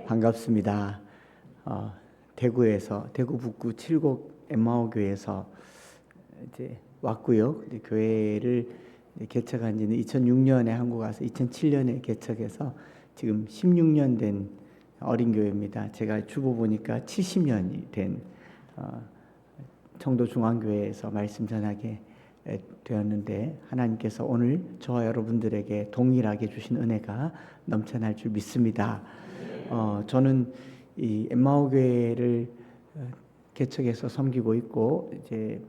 반갑습니다. 대구에서 대구 북구 칠곡 엠마오 교회에서 이제 왔고요. 교회를 개척한 지는 2006년에 한국 와서 2007년에 개척해서 지금 16년 된 어린 교회입니다. 제가 주보 보니까 70년이 된 청도 중앙교회에서 말씀 전하게 되었는데, 하나님께서 오늘 저와 여러분들에게 동일하게 주신 은혜가 넘쳐날 줄 믿습니다. 저는 이 엠마오 교회를 개척해서 섬기고 있고, 이제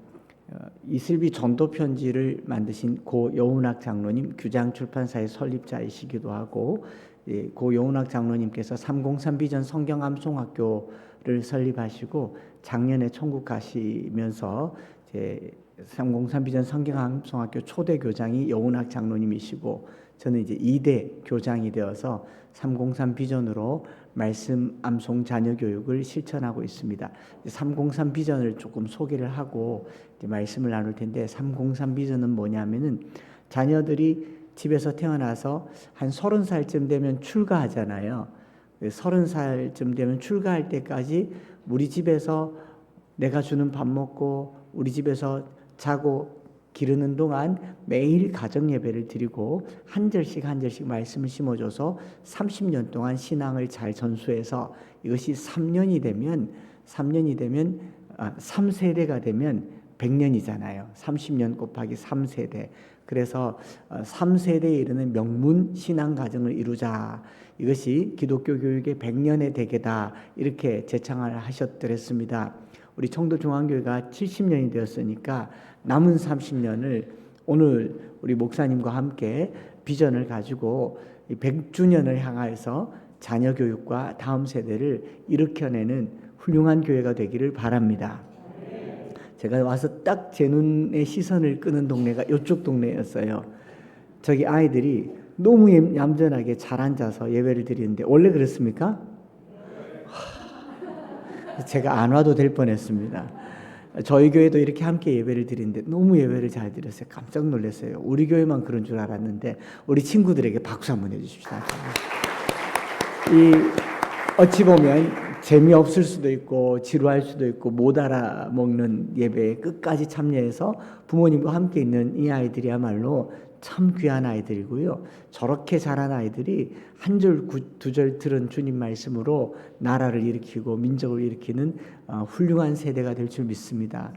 이슬비 전도 편지를 만드신 고 여운학 장로님, 규장 출판사의 설립자이시기도 하고, 고 여운학 장로님께서 303 비전 성경 암송학교를 설립하시고 작년에 천국 가시면서 303 비전 성경 암송학교 초대 교장이 여운학 장로님이시고, 저는 이제 2대 교장이 되어서 303 비전으로 말씀 암송 자녀 교육을 실천하고 있습니다. 303 비전을 조금 소개를 하고 이제 말씀을 나눌 텐데, 303 비전은 뭐냐면은 자녀들이 집에서 태어나서 한 30살쯤 되면 출가하잖아요. 30살쯤 되면 출가할 때까지 우리 집에서 내가 주는 밥 먹고 우리 집에서 자고 기르는 동안 매일 가정 예배를 드리고 한 절씩 한 절씩 말씀을 심어줘서 30년 동안 신앙을 잘 전수해서, 이것이 3년이 되면 3세대가 되면 100년이잖아요. 30년 곱하기 3세대. 그래서 3세대에 이르는 명문 신앙 가정을 이루자. 이것이 기독교 교육의 100년의 대계다. 이렇게 제창을 하셨더랬습니다. 우리 청도 중앙교회가 70년이 되었으니까 남은 30년을 오늘 우리 목사님과 함께 비전을 가지고 100주년을 향하여서 자녀 교육과 다음 세대를 일으켜내는 훌륭한 교회가 되기를 바랍니다. 제가 와서 딱 제 눈에 시선을 끄는 동네가 이쪽 동네였어요. 저기 아이들이 너무 얌전하게 잘 앉아서 예배를 드리는데, 원래 그랬습니까? 제가 안 와도 될 뻔했습니다. 저희 교회도 이렇게 함께 예배를 드리는데 너무 예배를 잘 드렸어요. 깜짝 놀랐어요. 우리 교회만 그런 줄 알았는데, 우리 친구들에게 박수 한번 해주십시다. 어찌 보면 재미없을 수도 있고 지루할 수도 있고 못 알아먹는 예배에 끝까지 참여해서 부모님과 함께 있는 이 아이들이야말로 참 귀한 아이들이고요. 저렇게 자란 아이들이 한 절 두 절 들은 주님 말씀으로 나라를 일으키고 민족을 일으키는 훌륭한 세대가 될 줄 믿습니다.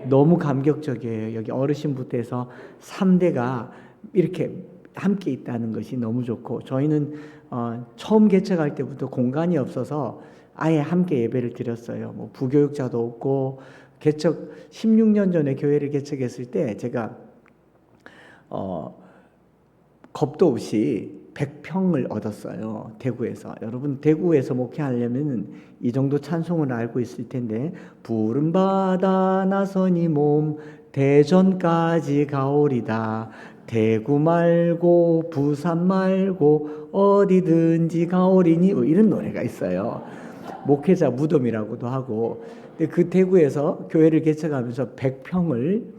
너무 감격적이에요. 여기 어르신부터 해서 3대가 이렇게 함께 있다는 것이 너무 좋고, 저희는 처음 개척할 때부터 공간이 없어서 아예 함께 예배를 드렸어요. 뭐 부교육자도 없고, 개척 16년 전에 교회를 개척했을 때 제가 겁도 없이 100평을 얻었어요. 대구에서. 여러분, 대구에서 목회하려면 이 정도 찬송을 알고 있을 텐데, 푸른 바다 나서니 몸 대전까지 가오리다. 대구 말고 부산 말고 어디든지 가오리니, 이런 노래가 있어요. 목회자 무덤이라고도 하고. 근데 그 대구에서 교회를 개척하면서 100평을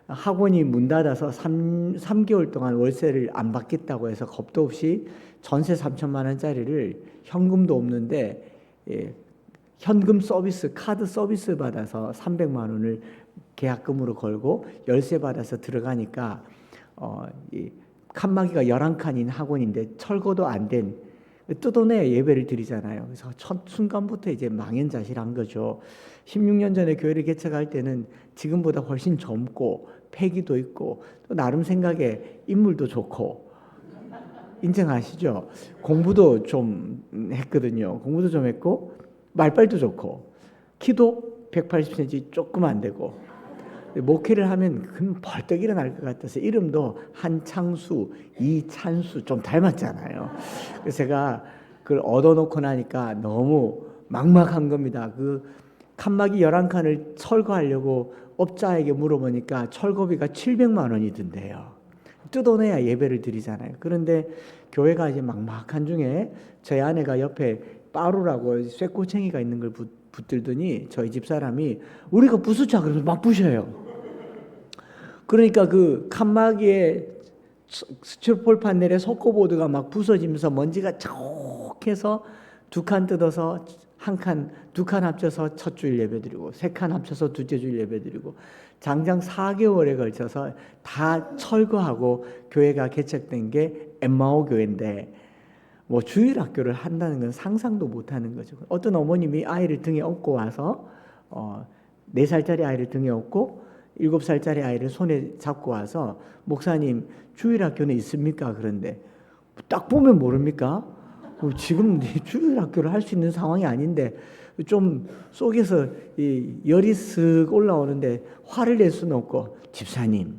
학원이 문 닫아서 3개월 동안 월세를 안 받겠다고 해서 겁도 없이 전세 3천만 원짜리를 현금도 없는데 현금 서비스, 카드 서비스 받아서 300만 원을 계약금으로 걸고 열세 받아서 들어가니까 칸막이가 11칸인 학원인데 철거도 안 된, 뜯어내 예배를 드리잖아요. 그래서 첫 순간부터 이제 망연자실한 거죠. 16년 전에 교회를 개척할 때는 지금보다 훨씬 젊고 패기도 있고 또 나름 생각에 인물도 좋고, 인정하시죠? 공부도 좀 했거든요. 공부도 좀 했고 말빨도 좋고 키도 180cm 조금 안 되고, 목회를 하면 금 벌떡 일어날 것 같아서 이름도 한창수, 이찬수 좀 닮았잖아요. 그래서 제가 그걸 얻어놓고 나니까 너무 막막한 겁니다. 그 칸막이 11칸을 철거하려고 업자에게 물어보니까 철거비가 700만 원이 든대요. 뜯어내야 예배를 드리잖아요. 그런데 교회가 이제 막막한 중에 저희 아내가 옆에 빠루라고 쇠꼬챙이가 있는 걸 붙들더니 저희 집 사람이 우리가 부수자 그러면서 막 부셔요. 그러니까 그 칸막이에 스티로폴 판넬에 석고보드가 막 부서지면서 먼지가 촉해서 두 칸 뜯어서 한 칸, 두 칸 합쳐서 첫 주일 예배 드리고, 세 칸 합쳐서 둘째 주일 예배 드리고, 장장 4개월에 걸쳐서 다 철거하고 교회가 개척된 게 엠마오 교회인데, 뭐 주일 학교를 한다는 건 상상도 못 하는 거죠. 어떤 어머님이 아이를 등에 업고 와서 4살짜리 아이를 등에 업고 7살짜리 아이를 손에 잡고 와서, 목사님 주일 학교는 있습니까? 그런데 딱 보면 모릅니까? 지금 주일 학교를 할 수 있는 상황이 아닌데 좀 속에서 열이 쓱 올라오는데 화를 낼 수는 없고, 집사님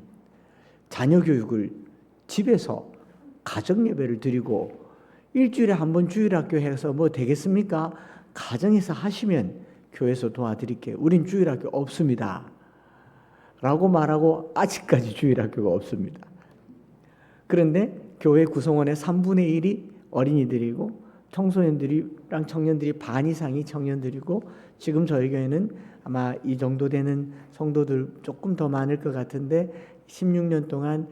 자녀 교육을 집에서 가정 예배를 드리고 일주일에 한 번 주일 학교 해서 뭐 되겠습니까? 가정에서 하시면 교회에서 도와드릴게요. 우린 주일 학교 없습니다 라고 말하고 아직까지 주일 학교가 없습니다. 그런데 교회 구성원의 3분의 1이 어린이들이고 청소년들이랑 청년들이 반 이상이 청년들이고, 지금 저희 교회는 아마 이 정도 되는 성도들 조금 더 많을 것 같은데 16년 동안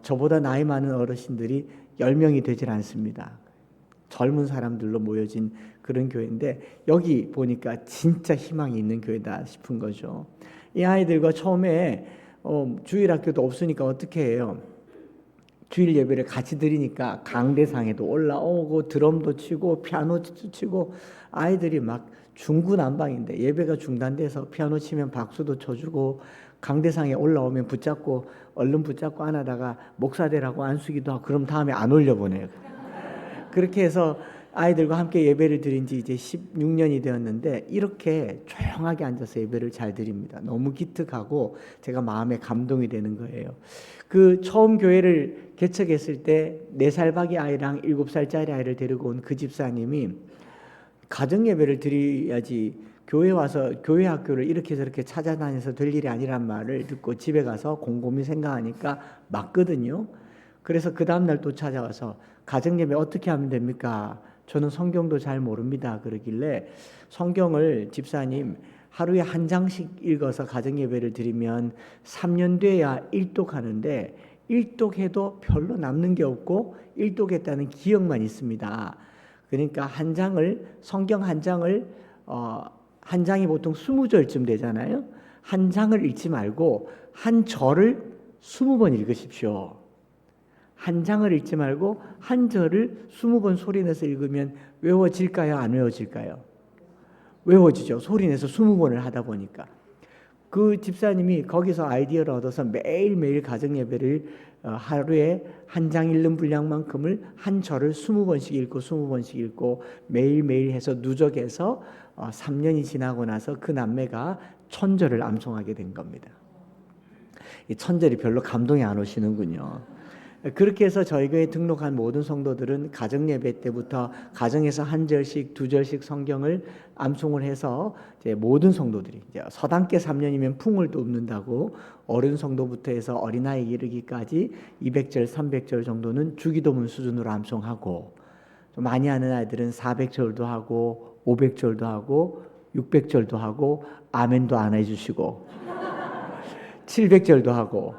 저보다 나이 많은 어르신들이 10명이 되질 않습니다. 젊은 사람들로 모여진 그런 교회인데, 여기 보니까 진짜 희망이 있는 교회다 싶은 거죠. 이 아이들과 처음에 주일 학교도 없으니까 어떻게 해요? 주일 예배를 같이 드리니까 강대상에도 올라오고 드럼도 치고 피아노도 치고, 아이들이 막 중구난방인데 예배가 중단돼서 피아노 치면 박수도 쳐주고, 강대상에 올라오면 붙잡고 얼른 붙잡고 안아다가 목사 되라고 안수기도 하고, 그럼 다음에 안 올려보내요. 그렇게 해서 아이들과 함께 예배를 드린 지 이제 16년이 되었는데, 이렇게 조용하게 앉아서 예배를 잘 드립니다. 너무 기특하고 제가 마음에 감동이 되는 거예요. 그 처음 교회를 개척했을 때 4살 박이 아이랑 7살짜리 아이를 데리고 온 그 집사님이 가정 예배를 드려야지 교회 와서 교회 학교를 이렇게 저렇게 찾아다녀서 될 일이 아니란 말을 듣고 집에 가서 곰곰이 생각하니까 맞거든요. 그래서 그 다음날 또 찾아와서 가정 예배 어떻게 하면 됩니까? 저는 성경도 잘 모릅니다. 그러길래, 성경을 집사님 하루에 한 장씩 읽어서 가정 예배를 드리면 3년 돼야 일독하는데, 일독해도 별로 남는 게 없고 일독했다는 기억만 있습니다. 그러니까 성경 한 장을 한 장이 보통 20절쯤 되잖아요. 한 장을 읽지 말고 한 절을 20번 읽으십시오. 한 장을 읽지 말고 한 절을 20번 소리내서 읽으면 외워질까요? 안 외워질까요? 외워지죠. 소리내서 20번을 하다 보니까. 그 집사님이 거기서 아이디어를 얻어서 매일매일 가정 예배를 하루에 한 장 읽는 분량만큼을 한 절을 20번씩 읽고 20번씩 읽고 매일매일 해서 누적해서 3년이 지나고 나서 그 남매가 천절을 암송하게 된 겁니다. 이 천절이 별로 감동이 안 오시는군요. 그렇게 해서 저희 교회에 등록한 모든 성도들은 가정 예배 때부터 가정에서 한 절씩 두 절씩 성경을 암송을 해서 이제 모든 성도들이 이제 서당께 3년이면 풍을 돕는다고, 어른 성도부터 해서 어린아이 이르기까지 200절 300절 정도는 주기도문 수준으로 암송하고, 좀 많이 하는 아이들은 400절도 하고 500절도 하고 600절도 하고 아멘도 안 해주시고 700절도 하고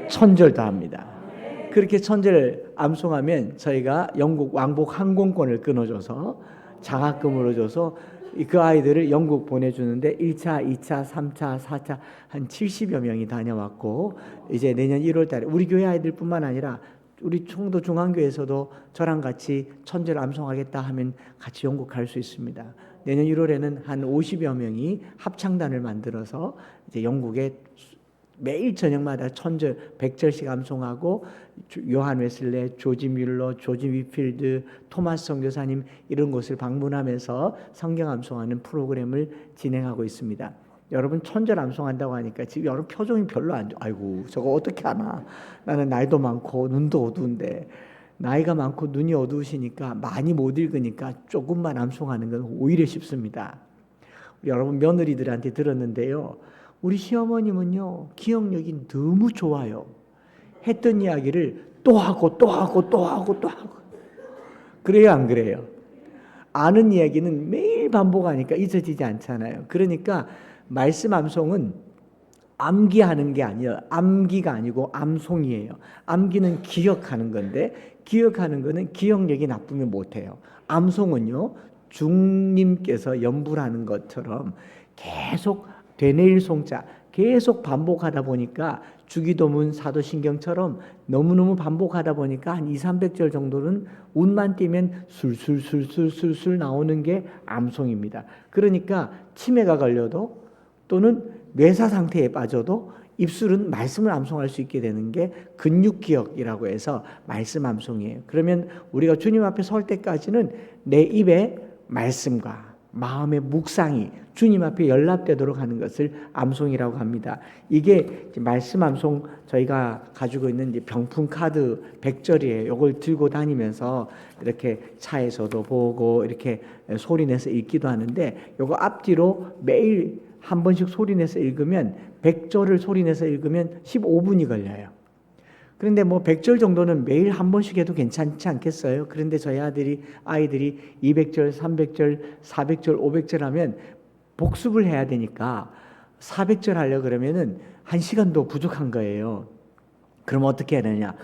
1000절도 합니다. 그렇게 천절 암송하면 저희가 영국 왕복 항공권을 끊어줘서 장학금으로 줘서 그 아이들을 영국 보내주는데 1차, 2차, 3차, 4차 한 70여 명이 다녀왔고, 이제 내년 1월 달에 우리 교회 아이들뿐만 아니라 우리 청도 중앙교회에서도 저랑 같이 천절 암송하겠다 하면 같이 영국 갈 수 있습니다. 내년 1월에는 한 50여 명이 합창단을 만들어서 이제 영국에 매일 저녁마다 천절 100절씩 암송하고, 요한 웨슬레, 조지 뮬러, 조지 위필드, 토마스 선교사님 이런 곳을 방문하면서 성경 암송하는 프로그램을 진행하고 있습니다. 여러분 천절 암송한다고 하니까 지금 여러분 표정이 별로 안 좋아. 아이고 저거 어떻게 하나. 나는 나이도 많고 눈도 어두운데, 나이가 많고 눈이 어두우시니까 많이 못 읽으니까 조금만 암송하는 건 오히려 쉽습니다. 여러분 며느리들한테 들었는데요, 우리 시어머님은요 기억력이 너무 좋아요. 했던 이야기를 또 하고 또 하고 또 하고 또 하고. 그래요 안 그래요? 아는 이야기는 매일 반복하니까 잊어지지 않잖아요. 그러니까 말씀 암송은 암기하는 게 아니에요. 암기가 아니고 암송이에요. 암기는 기억하는 건데, 기억하는 거는 기억력이 나쁘면 못해요. 암송은요, 주님께서 연불하는 것처럼 계속 되뇌일 송자 계속 반복하다 보니까 주기도문 사도신경처럼 너무너무 반복하다 보니까 한 200~300절 정도는 운만 띄면 술술술술술술 나오는 게 암송입니다. 그러니까 치매가 걸려도 또는 뇌사 상태에 빠져도 입술은 말씀을 암송할 수 있게 되는 게 근육기억이라고 해서 말씀 암송이에요. 그러면 우리가 주님 앞에 설 때까지는 내 입에 말씀과 마음의 묵상이 주님 앞에 연락되도록 하는 것을 암송이라고 합니다. 이게 말씀 암송 저희가 가지고 있는 이제 병풍 카드 100절이에요. 이걸 들고 다니면서 이렇게 차에서도 보고 이렇게 소리내서 읽기도 하는데 이거 앞뒤로 매일 한 번씩 소리내서 읽으면 100절을 소리내서 읽으면 15분이 걸려요. 그런데 뭐 100절 정도는 매일 한 번씩 해도 괜찮지 않겠어요? 그런데 저희 아이들이 200절, 300절, 400절, 500절 하면 복습을 해야 되니까 400절 하려고 그러면은 1시간도 부족한 거예요. 그럼 어떻게 해야 되냐?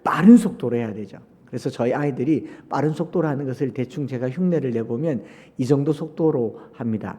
빠른 속도로 해야 되죠. 그래서 저희 아이들이 빠른 속도로 하는 것을 대충 제가 흉내를 내보면 이 정도 속도로 합니다.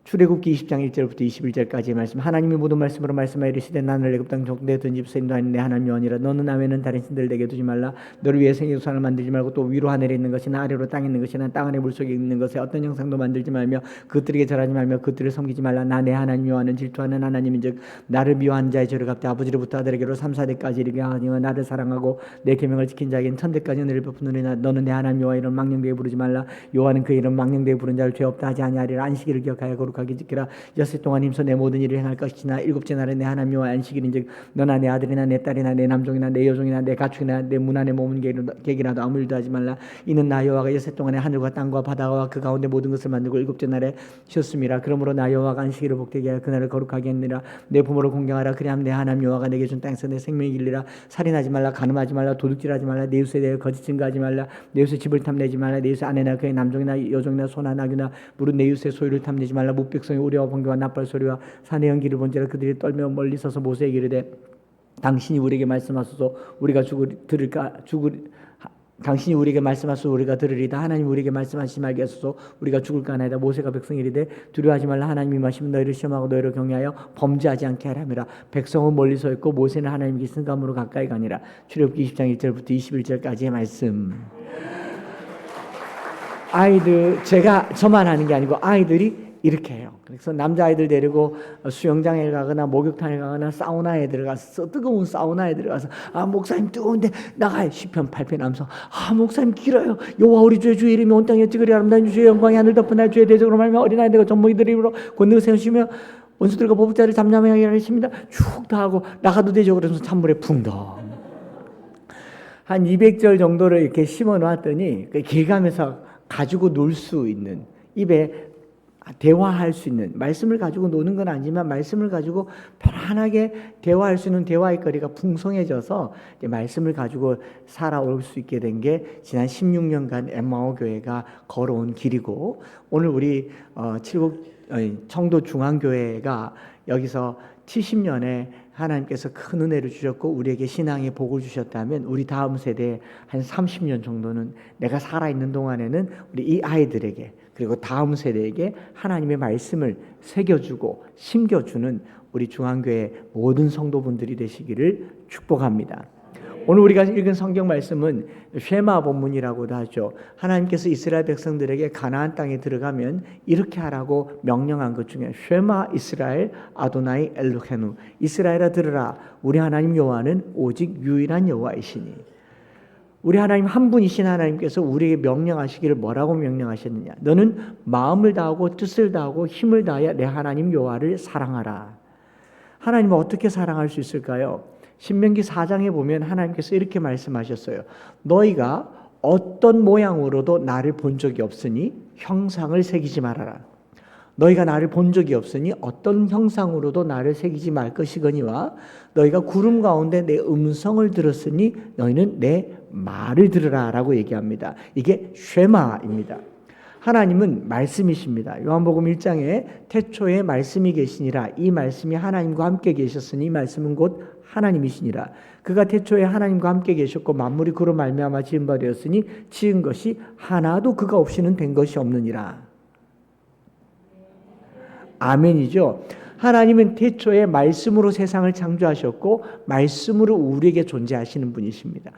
출애굽기 20장 1절부터 21절까지의 말씀. 하나님이 모든 말씀으로 말씀하여 이르시되 나를 애굽 땅 내 집 인도하는 내 하나님 여호와니라. 너는 나 외에는 다른 신들을 내게 두지 말라. 너를 위해 생의 우상을 만들지 말고 또 위로 하늘에 있는 것이나 아래로 땅에 있는 것이나 땅 안에 물속에 있는 것에 어떤 형상도 만들지 말며 그들에게 절하지 말며 그들을 섬기지 말라. 나 내 하나님 여호와는 질투하는 하나님인즉 나를 미워하는 자의 죄를 갚되 아버지로부터 아들에게로 3~4대까지 이르게 하니와 나를 사랑하고 내 계명을 지킨 자에게는 1000대까지 은혜를 베푸느니라. 너는 내 하나님 여호와 이름 망령되게 부르지 말라. 여호와는 그 이름 망령되게 부른 자를 죄 없다 하지 아니하리라. 안식일을 기억하여 거룩하게 지키라. 엿새 동안 힘써 내 모든 일을 행할 것이나 일곱째 날에 내 하나님 여호와 안식일인즉 너나 내 아들이나 내 딸이나 내 남종이나 내 여종이나 내 가축이나 내 문 안에 몸은 객이라도 아무 일도 하지 말라. 이는 나 여호와가 엿새 동안에 하늘과 땅과 바다와 그 가운데 모든 것을 만들고 일곱째 날에 쉬었음이라. 그러므로 나 여호와가 안식일을 복되게 하여 그날을 거룩하게 했느니라. 내 부모를 공경하라. 그리하면 내 하나님 여호와가 내게 준 땅에서 내 생명이 길리라. 살인하지 말라. 간음하지 말라. 도둑질하지 말라. 내 이웃에 대해 거짓 증거하지 말라. 내 이웃의 집을 탐내지 말라. 내 이웃의 아내나 그의 남종이나 여종이나 소나 나귀나 무릇 내 이웃의 소유를 탐내지 말라. 무백성의 우려와 번개와 나팔 소리와 산의 연기를 본지라. 그들이 떨며 멀리 서서 모세에게 이르되 당신이 우리에게 말씀하소서 우리가 당신이 우리에게 말씀하소서 우리가 들으리다. 하나님 우리에게 말씀하시지 말게 하소서 우리가 죽을까 하나이다. 모세가 백성에게 이르되 두려워하지 말라. 하나님이 임하시면 너희를 시험하고 너희를 경외하여 범죄하지 않게 하라미라. 백성은 멀리 서 있고 모세는 하나님께 승감으로 가까이 가니라. 출애굽기 20장 1절부터 21절까지의 말씀. 아이들 저만 하는 게 아니고 아이들이 이렇게 해요. 그래서 남자아이들 데리고 수영장에 가거나 목욕탕에 가거나 사우나에 들어가서 뜨거운 사우나에 들어가서 목사님 뜨거운데 나가요. 시편 8편 암송. 목사님 길어요. 여호와 우리 주의 이름이 온 땅에 찌그리 아름다운 주의 영광이 하늘 덮은 날 주의 대적으로 말하며 어린아이들과 젖먹이들의 입으로 권능을 세우시며 원수들과 보복자를 잠잠하게 하십니다. 쭉 다 하고 나가도 되죠. 그래서 찬물에 풍덩 한 200절 정도를 이렇게 심어 놓았더니 길 가면서 가지고 놀 수 있는 입에 대화할 수 있는 말씀을 가지고 노는 건 아니지만 말씀을 가지고 편안하게 대화할 수 있는 대화의 거리가 풍성해져서 말씀을 가지고 살아올 수 있게 된 게 지난 16년간 엠마오 교회가 걸어온 길이고 오늘 우리 청도 중앙교회가 여기서 70년에 하나님께서 큰 은혜를 주셨고 우리에게 신앙의 복을 주셨다면 우리 다음 세대에 한 30년 정도는 내가 살아있는 동안에는 우리 이 아이들에게 그리고 다음 세대에게 하나님의 말씀을 새겨주고 심겨주는 우리 중앙교회 모든 성도분들이 되시기를 축복합니다. 오늘 우리가 읽은 성경 말씀은 쉐마 본문이라고도 하죠. 하나님께서 이스라엘 백성들에게 가나안 땅에 들어가면 이렇게 하라고 명령한 것 중에 쉐마 이스라엘 아도나이 엘로헤누 이스라엘아 들으라 우리 하나님 여호와는 오직 유일한 여호와이시니. 우리 하나님 한 분이신 하나님께서 우리에게 명령하시기를 뭐라고 명령하셨느냐. 너는 마음을 다하고 뜻을 다하고 힘을 다하여 내 하나님 여호와를 사랑하라. 하나님은 어떻게 사랑할 수 있을까요? 신명기 4장에 보면 하나님께서 이렇게 말씀하셨어요. 너희가 어떤 모양으로도 나를 본 적이 없으니 형상을 새기지 말아라. 너희가 나를 본 적이 없으니 어떤 형상으로도 나를 새기지 말 것이거니와 너희가 구름 가운데 내 음성을 들었으니 너희는 내 말을 들으라 라고 얘기합니다. 이게 쉐마입니다. 하나님은 말씀이십니다. 요한복음 1장에 태초에 말씀이 계시니라. 이 말씀이 하나님과 함께 계셨으니 이 말씀은 곧 하나님이시니라. 그가 태초에 하나님과 함께 계셨고 만물이 그로 말미암아 지은 바 되었으니 지은 것이 하나도 그가 없이는 된 것이 없느니라. 아멘이죠. 하나님은 태초에 말씀으로 세상을 창조하셨고 말씀으로 우리에게 존재하시는 분이십니다.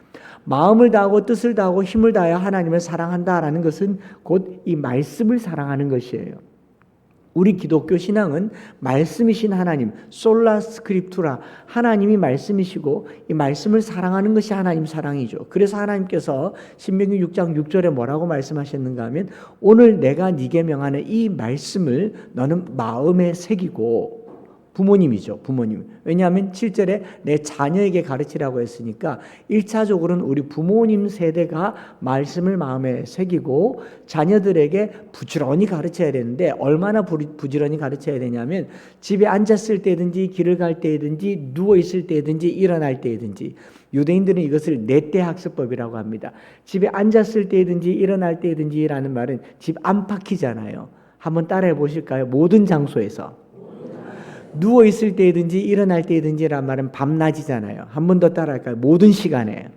마음을 다하고 뜻을 다하고 힘을 다하여 하나님을 사랑한다라는 것은 곧 이 말씀을 사랑하는 것이에요. 우리 기독교 신앙은 말씀이신 하나님, 솔라 스크립투라, 하나님이 말씀이시고 이 말씀을 사랑하는 것이 하나님 사랑이죠. 그래서 하나님께서 신명기 6장 6절에 뭐라고 말씀하셨는가 하면 오늘 내가 네게 명하는 이 말씀을 너는 마음에 새기고, 부모님이죠. 부모님. 왜냐하면 7절에 내 자녀에게 가르치라고 했으니까 1차적으로는 우리 부모님 세대가 말씀을 마음에 새기고 자녀들에게 부지런히 가르쳐야 되는데, 얼마나 부지런히 가르쳐야 되냐면 집에 앉았을 때든지 길을 갈 때든지 누워있을 때든지 일어날 때든지, 유대인들은 이것을 내때 학습법이라고 합니다. 집에 앉았을 때든지 일어날 때든지라는 말은 집 안팎이잖아요. 한번 따라해 보실까요? 모든 장소에서. 누워있을 때든지 일어날 때든지란 말은 밤낮이잖아요. 한 번 더 따라할까요? 모든 시간에,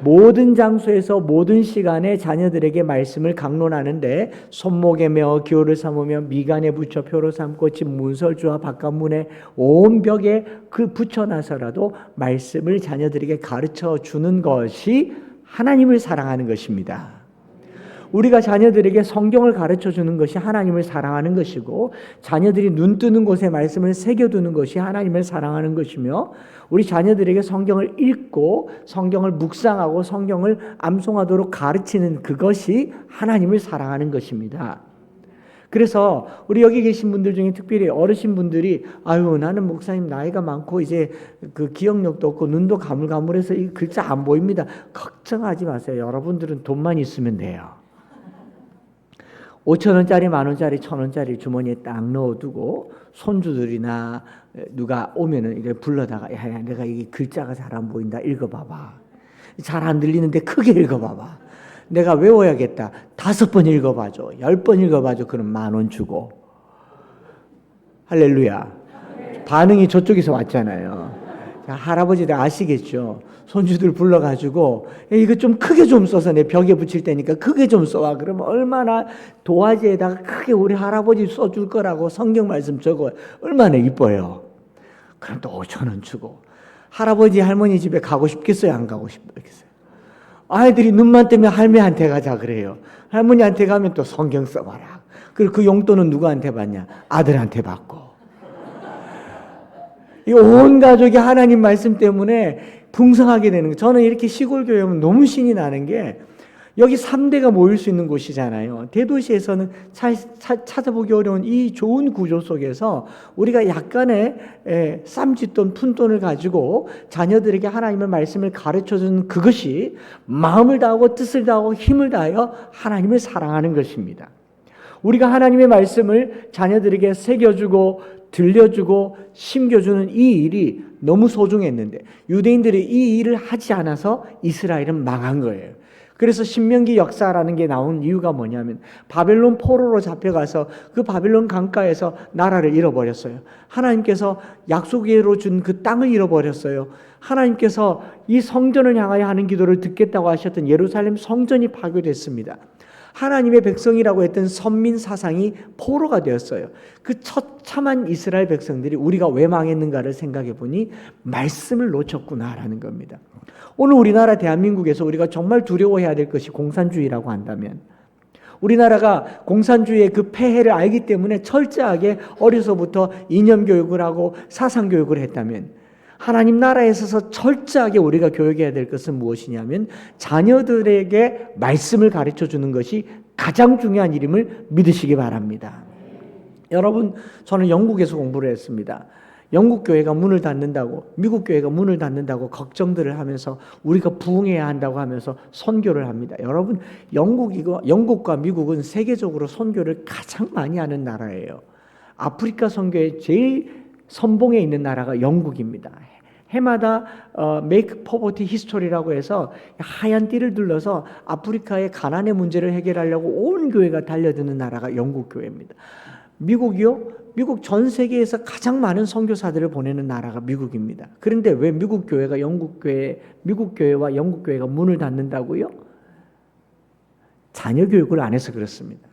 모든 장소에서 모든 시간에 자녀들에게 말씀을 강론하는데, 손목에 메어 기호를 삼으며 미간에 붙여 표로 삼고 집 문설주와 바깥문에 온 벽에 그 붙여놔서라도 말씀을 자녀들에게 가르쳐 주는 것이 하나님을 사랑하는 것입니다. 우리가 자녀들에게 성경을 가르쳐 주는 것이 하나님을 사랑하는 것이고, 자녀들이 눈 뜨는 곳에 말씀을 새겨두는 것이 하나님을 사랑하는 것이며, 우리 자녀들에게 성경을 읽고 성경을 묵상하고 성경을 암송하도록 가르치는 그것이 하나님을 사랑하는 것입니다. 그래서 우리 여기 계신 분들 중에 특별히 어르신 분들이, 아유 나는 목사님 나이가 많고 이제 그 기억력도 없고 눈도 가물가물해서 이 글자 안 보입니다. 걱정하지 마세요. 여러분들은 돈만 있으면 돼요. 5,000원짜리, 만원짜리, 1,000원짜리 주머니에 딱 넣어두고 손주들이나 누가 오면은 이렇게 불러다가, 야, 내가 이게 글자가 잘 안 보인다, 읽어봐봐. 잘 안 들리는데 크게 읽어봐봐. 내가 외워야겠다, 5번 읽어봐줘, 10번 읽어봐줘. 그럼 10,000원 주고. 할렐루야. 반응이 저쪽에서 왔잖아요. 자, 할아버지들 아시겠죠? 손주들 불러가지고 이거 좀 크게 좀 써서 내 벽에 붙일 테니까 크게 좀 써와. 그러면 얼마나 도화지에다가 크게 우리 할아버지 써줄 거라고 성경 말씀 적어. 얼마나 이뻐요. 그럼 또 5,000원 주고. 할아버지 할머니 집에 가고 싶겠어요? 안 가고 싶겠어요? 아이들이 눈만 뜨면 할매한테 가자 그래요. 할머니한테 가면 또 성경 써봐라. 그리고 그 용돈은 누구한테 받냐? 아들한테 받고. 이 온 가족이 하나님 말씀 때문에 풍성하게 되는 거예요. 저는 이렇게 시골 교회 오면 너무 신이 나는 게, 여기 3대가 모일 수 있는 곳이잖아요. 대도시에서는 찾아보기 어려운 이 좋은 구조 속에서 우리가 약간의 쌈짓돈, 푼돈을 가지고 자녀들에게 하나님의 말씀을 가르쳐주는 그것이 마음을 다하고 뜻을 다하고 힘을 다하여 하나님을 사랑하는 것입니다. 우리가 하나님의 말씀을 자녀들에게 새겨주고 들려주고 심겨주는 이 일이 너무 소중했는데, 유대인들이 이 일을 하지 않아서 이스라엘은 망한 거예요. 그래서 신명기 역사라는 게 나온 이유가 뭐냐면, 바벨론 포로로 잡혀가서 그 바벨론 강가에서 나라를 잃어버렸어요. 하나님께서 약속으로 준 그 땅을 잃어버렸어요. 하나님께서 이 성전을 향하여 하는 기도를 듣겠다고 하셨던 예루살렘 성전이 파괴됐습니다. 하나님의 백성이라고 했던 선민 사상이 포로가 되었어요. 그 처참한 이스라엘 백성들이 우리가 왜 망했는가를 생각해 보니 말씀을 놓쳤구나라는 겁니다. 오늘 우리나라 대한민국에서 우리가 정말 두려워해야 될 것이 공산주의라고 한다면, 우리나라가 공산주의의 그 폐해를 알기 때문에 철저하게 어려서부터 이념 교육을 하고 사상 교육을 했다면, 하나님 나라에 있어서 철저하게 우리가 교육해야 될 것은 무엇이냐면 자녀들에게 말씀을 가르쳐 주는 것이 가장 중요한 일임을 믿으시기 바랍니다. 여러분, 저는 영국에서 공부를 했습니다. 영국 교회가 문을 닫는다고, 미국 교회가 문을 닫는다고 걱정들을 하면서 우리가 부흥해야 한다고 하면서 선교를 합니다. 여러분, 영국과 미국은 세계적으로 선교를 가장 많이 하는 나라예요. 아프리카 선교에 제일 선봉에 있는 나라가 영국입니다. 해마다 Make Poverty History라고 해서 하얀 띠를 둘러서 아프리카의 가난의 문제를 해결하려고 온 교회가 달려드는 나라가 영국 교회입니다. 미국이요? 미국 전 세계에서 가장 많은 선교사들을 보내는 나라가 미국입니다. 그런데 왜 미국 교회가 미국 교회와 영국 교회가 문을 닫는다고요? 자녀 교육을 안 해서 그렇습니다.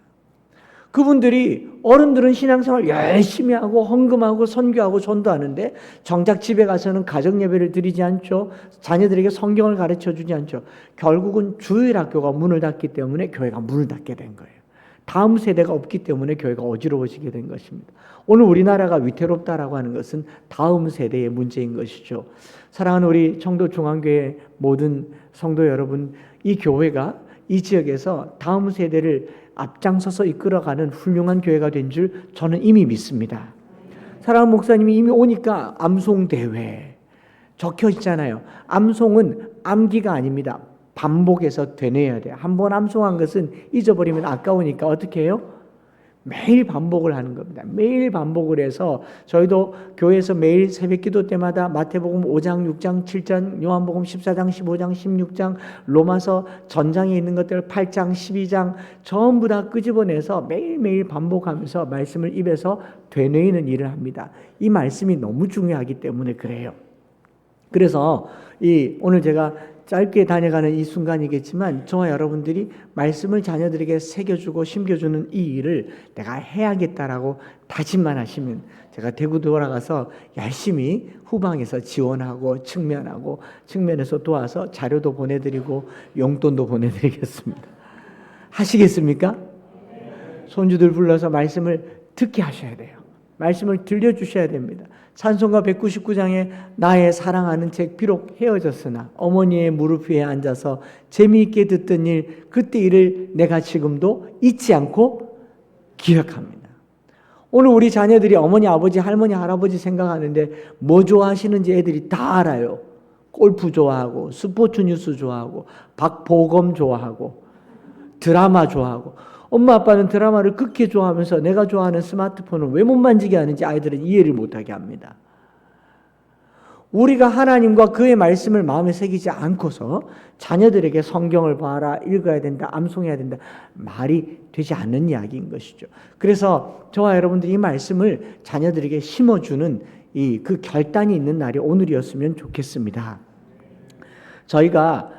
그분들이 어른들은 신앙생활 열심히 하고 헌금하고 선교하고 전도하는데 정작 집에 가서는 가정 예배를 드리지 않죠. 자녀들에게 성경을 가르쳐 주지 않죠. 결국은 주일학교가 문을 닫기 때문에 교회가 문을 닫게 된 거예요. 다음 세대가 없기 때문에 교회가 어지러워지게 된 것입니다. 오늘 우리나라가 위태롭다라고 하는 것은 다음 세대의 문제인 것이죠. 사랑하는 우리 청도 중앙교회 모든 성도 여러분, 이 교회가 이 지역에서 다음 세대를 앞장서서 이끌어가는 훌륭한 교회가 된 줄 저는 이미 믿습니다. 사랑하는 목사님이 이미 오니까 암송대회 적혀 있잖아요. 암송은 암기가 아닙니다. 반복해서 되뇌어야 돼요. 한번 암송한 것은 잊어버리면 아까우니까 어떻게 해요? 매일 반복을 하는 겁니다. 매일 반복을 해서 저희도 교회에서 매일 새벽기도 때마다 마태복음 5장, 6장, 7장, 요한복음 14장, 15장, 16장, 로마서 전장에 있는 것들 8장, 12장 전부 다 끄집어내서 매일매일 반복하면서 말씀을 입에서 되뇌이는 일을 합니다. 이 말씀이 너무 중요하기 때문에 그래요. 그래서 오늘 제가 짧게 다녀가는 이 순간이겠지만 저와 여러분들이 말씀을 자녀들에게 새겨주고 심겨주는 이 일을 내가 해야겠다라고 다짐만 하시면 제가 대구 돌아가서 열심히 후방에서 지원하고 측면에서 도와서 자료도 보내드리고 용돈도 보내드리겠습니다. 하시겠습니까? 손주들 불러서 말씀을 듣게 하셔야 돼요. 말씀을 들려주셔야 됩니다. 찬송가 199장에 나의 사랑하는 책 비록 헤어졌으나 어머니의 무릎 위에 앉아서 재미있게 듣던 일 그때 일을 내가 지금도 잊지 않고 기억합니다. 오늘 우리 자녀들이 어머니, 아버지, 할머니, 할아버지 생각하는데 뭐 좋아하시는지 애들이 다 알아요. 골프 좋아하고 스포츠 뉴스 좋아하고 박보검 좋아하고 드라마 좋아하고 엄마 아빠는 드라마를 극히 좋아하면서 내가 좋아하는 스마트폰을 왜 못 만지게 하는지 아이들은 이해를 못하게 합니다. 우리가 하나님과 그의 말씀을 마음에 새기지 않고서 자녀들에게 성경을 봐라, 읽어야 된다, 암송해야 된다 말이 되지 않는 이야기인 것이죠. 그래서 저와 여러분들이 이 말씀을 자녀들에게 심어주는 그 결단이 있는 날이 오늘이었으면 좋겠습니다. 저희가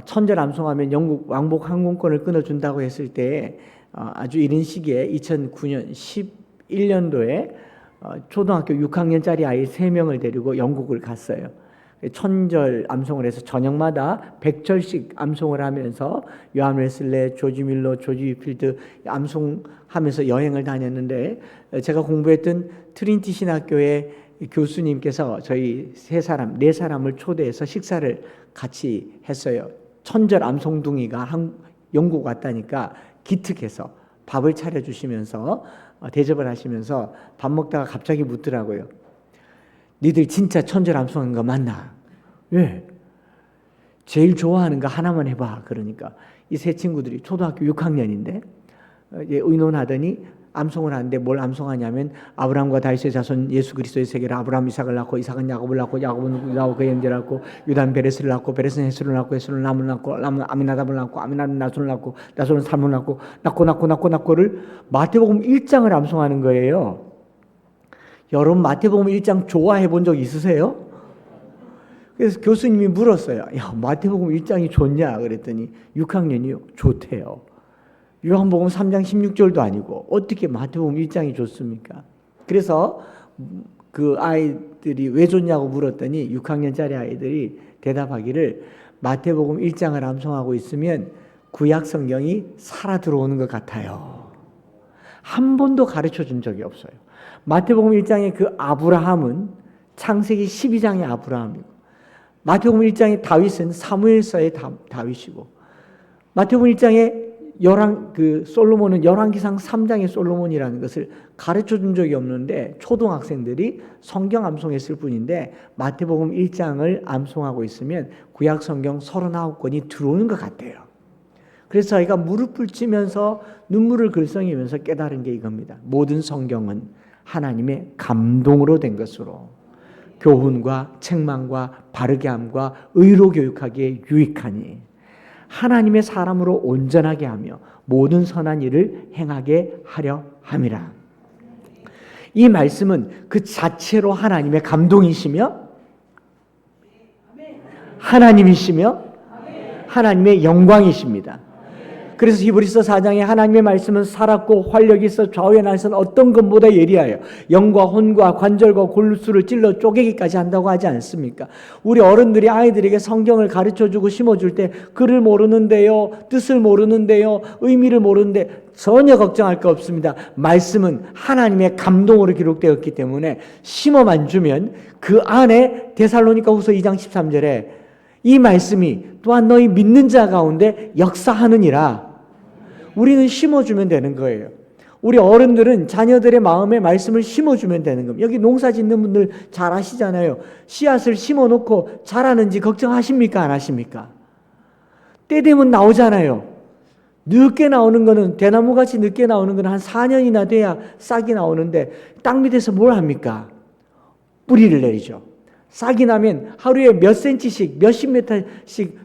천절 암송하면 영국 왕복 항공권을 끊어준다고 했을 때 아주 이른 시기에 2009년 11년도에 초등학교 6학년짜리 아이 3명을 데리고 영국을 갔어요. 천절 암송을 해서 저녁마다 100절씩 암송을 하면서 요한 웨슬레, 조지 밀러, 조지 위필드 암송하면서 여행을 다녔는데 제가 공부했던 트린티 신학교의 교수님께서 저희 4사람을 초대해서 식사를 같이 했어요. 천절 암송둥이가 영국 왔다니까 기특해서 밥을 차려주시면서 대접을 하시면서 밥 먹다가 갑자기 묻더라고요. 니들 진짜 천절 암송한 거 맞나? 왜? 제일 좋아하는 거 하나만 해봐. 그러니까 이 세 친구들이 초등학교 6학년인데 의논하더니 암송을 하는데 뭘 암송하냐면 아브라함과 다윗의 자손 예수 그리스도의 세계를 아브라함 이삭을 낳고 이삭은 야곱을 낳고 야곱은 유다와 그의 형제를 낳고 유다는 베레스를 낳고 베레스는 헤스를 낳고 헤스는 람을 낳고 람은 아미나답을 낳고 아미나답은 나손을 낳고 나손은 살몬을 낳고를 마태복음 1장을 암송하는 거예요. 여러분 마태복음 1장 좋아해 본 적 있으세요? 그래서 교수님이 물었어요. 야, 마태복음 1장이 좋냐? 그랬더니 6학년이요. 좋대요. 요한복음 3장 16절도 아니고 어떻게 마태복음 1장이 좋습니까? 그래서 그 아이들이 왜 좋냐고 물었더니 6학년짜리 아이들이 대답하기를 마태복음 1장을 암송하고 있으면 구약 성경이 살아 들어오는 것 같아요. 한 번도 가르쳐 준 적이 없어요. 마태복음 1장의 그 아브라함은 창세기 12장의 아브라함이고 마태복음 1장의 다윗은 사무엘서의 다윗이고 마태복음 1장의 솔로몬은 열왕기상 3장의 솔로몬이라는 것을 가르쳐 준 적이 없는데 초등학생들이 성경 암송했을 뿐인데 마태복음 1장을 암송하고 있으면 구약 성경 39권이 들어오는 것 같아요. 그래서 저희가 무릎을 치면서 눈물을 글썽이면서 깨달은 게 이겁니다. 모든 성경은 하나님의 감동으로 된 것으로 교훈과 책망과 바르게 함과 의로 교육하기에 유익하니 하나님의 사람으로 온전하게 하며 모든 선한 일을 행하게 하려 함이라. 이 말씀은 그 자체로 하나님의 감동이시며 하나님이시며 하나님의 영광이십니다. 그래서 히브리서 4장에 하나님의 말씀은 살았고 활력이 있어 좌우에 나선 어떤 것보다 예리하여 영과 혼과 관절과 골수를 찔러 쪼개기까지 한다고 하지 않습니까? 우리 어른들이 아이들에게 성경을 가르쳐주고 심어줄 때 글을 모르는데요, 뜻을 모르는데요, 의미를 모르는데 전혀 걱정할 거 없습니다. 말씀은 하나님의 감동으로 기록되었기 때문에 심어만 주면 그 안에 데살로니가 후서 2장 13절에 이 말씀이 또한 너희 믿는 자 가운데 역사하느니라. 우리는 심어주면 되는 거예요. 우리 어른들은 자녀들의 마음에 말씀을 심어주면 되는 겁니다. 여기 농사 짓는 분들 잘 아시잖아요. 씨앗을 심어놓고 자라는지 걱정하십니까? 안 하십니까? 때 되면 나오잖아요. 늦게 나오는 거는, 대나무같이 늦게 나오는 거는 한 4년이나 돼야 싹이 나오는데 땅 밑에서 뭘 합니까? 뿌리를 내리죠. 싹이 나면 하루에 몇 센치씩, 몇십 미터씩,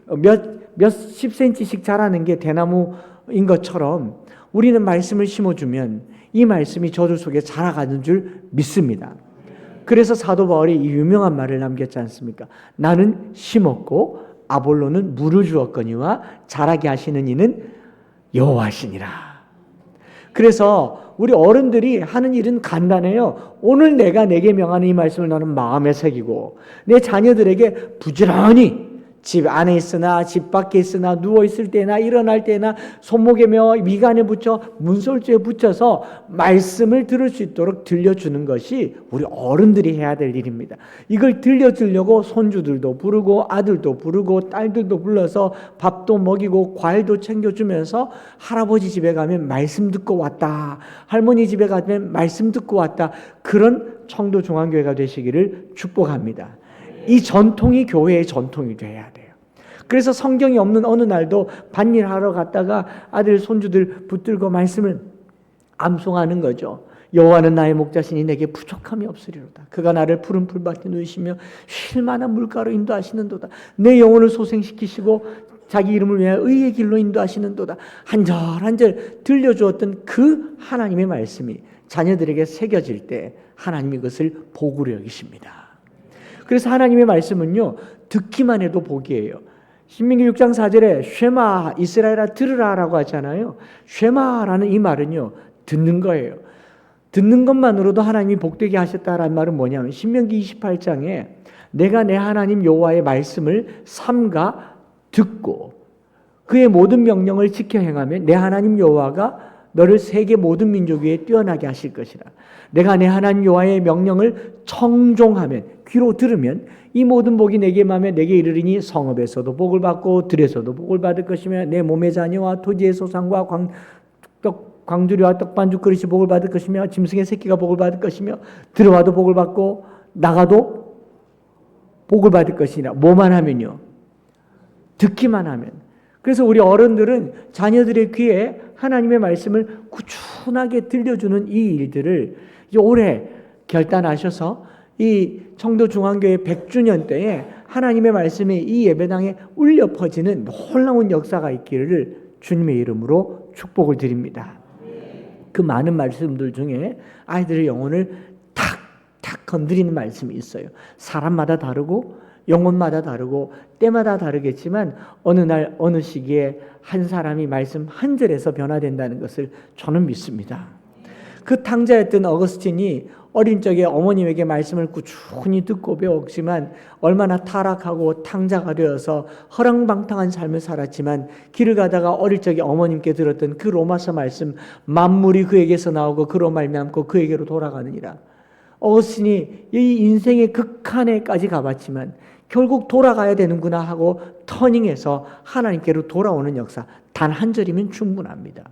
몇십 센치씩 자라는 게 대나무인 것처럼 우리는 말씀을 심어주면 이 말씀이 저들 속에 자라가는 줄 믿습니다. 그래서 사도 바울이 이 유명한 말을 남겼지 않습니까? 나는 심었고 아볼로는 물을 주었거니와 자라게 하시는 이는 여호와시니라. 그래서 우리 어른들이 하는 일은 간단해요. 오늘 내게 명하는 이 말씀을 너는 마음에 새기고 내 자녀들에게 부지런히 집 안에 있으나 집 밖에 있으나 누워있을 때나 일어날 때나 손목에 며 미간에 붙여 문설주에 붙여서 말씀을 들을 수 있도록 들려주는 것이 우리 어른들이 해야 될 일입니다. 이걸 들려주려고 손주들도 부르고 아들도 부르고 딸들도 불러서 밥도 먹이고 과일도 챙겨주면서 할아버지 집에 가면 말씀 듣고 왔다, 할머니 집에 가면 말씀 듣고 왔다, 그런 청도중앙교회가 되시기를 축복합니다. 이 전통이 교회의 전통이 돼야 돼요. 그래서 성경이 없는 어느 날도 밭일하러 갔다가 아들 손주들 붙들고 말씀을 암송하는 거죠. 여호와는 나의 목자시니 내게 부족함이 없으리로다. 그가 나를 푸른 풀밭에 누이시며 쉴 만한 물가로 인도하시는도다. 내 영혼을 소생시키시고 자기 이름을 위하여 의의 길로 인도하시는도다. 한 절 한 절 들려주었던 그 하나님의 말씀이 자녀들에게 새겨질 때 하나님이 그것을 복으로 여기십니다. 그래서 하나님의 말씀은요, 듣기만 해도 복이에요. 신명기 6장 4절에 쉐마 이스라엘아 들으라라고 하잖아요. 쉐마라는 이 말은요, 듣는 거예요. 듣는 것만으로도 하나님이 복되게 하셨다라는 말은 뭐냐면 신명기 28장에 내가 내 하나님 여호와의 말씀을 삼가 듣고 그의 모든 명령을 지켜 행하면 내 하나님 여호와가 너를 세계 모든 민족 위에 뛰어나게 하실 것이라. 내가 내 하나님 여호와의 명령을 청종하면, 귀로 들으면 이 모든 복이 내게 임하며 내게 이르리니 성읍에서도 복을 받고 들에서도 복을 받을 것이며 내 몸의 자녀와 토지의 소산과 광주리와 떡반죽 그릇이 복을 받을 것이며 짐승의 새끼가 복을 받을 것이며 들어와도 복을 받고 나가도 복을 받을 것이라. 뭐만 하면요? 듣기만 하면. 그래서 우리 어른들은 자녀들의 귀에 하나님의 말씀을 꾸준하게 들려주는 이 일들을 이제 올해 결단하셔서 이 청도중앙교회 100주년 때에 하나님의 말씀이 이 예배당에 울려 퍼지는 놀라운 역사가 있기를 주님의 이름으로 축복을 드립니다. 그 많은 말씀들 중에 아이들의 영혼을 탁탁 건드리는 말씀이 있어요. 사람마다 다르고 영혼마다 다르고 때마다 다르겠지만 어느 날 어느 시기에 한 사람이 말씀 한 절에서 변화된다는 것을 저는 믿습니다. 그 탕자였던 어거스틴이 어린 적에 어머님에게 말씀을 꾸준히 듣고 배웠지만 얼마나 타락하고 탕자가 되어서 허랑방탕한 삶을 살았지만 길을 가다가 어릴 적에 어머님께 들었던 그 로마서 말씀, 만물이 그에게서 나오고 그로 말미암고 그에게로 돌아가느니라. 어거스틴이 이 인생의 극한에까지 가봤지만 결국 돌아가야 되는구나 하고 터닝해서 하나님께로 돌아오는 역사, 단 한 절이면 충분합니다.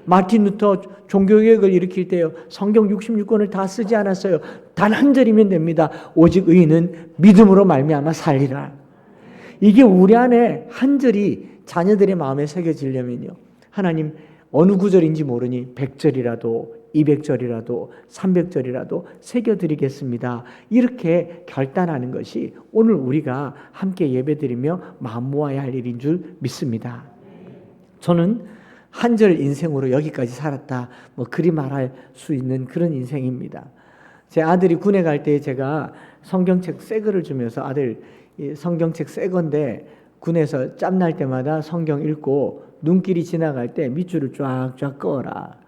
마틴 루터 종교개혁을 일으킬 때요, 성경 66권을 다 쓰지 않았어요. 단 한 절이면 됩니다. 오직 의인은 믿음으로 말미암아 살리라. 이게 우리 안에 한 절이 자녀들의 마음에 새겨지려면요, 하나님 어느 구절인지 모르니 100절이라도 200절이라도 300절이라도 새겨드리겠습니다. 이렇게 결단하는 것이 오늘 우리가 함께 예배드리며 마음 모아야 할 일인 줄 믿습니다. 저는 한 절 인생으로 여기까지 살았다, 그리 말할 수 있는 그런 인생입니다. 제 아들이 군에 갈 때 제가 성경책 새 거를 주면서, 아들 성경책 새 건데 군에서 짬날 때마다 성경 읽고 눈길이 지나갈 때 밑줄을 쫙쫙 그어라.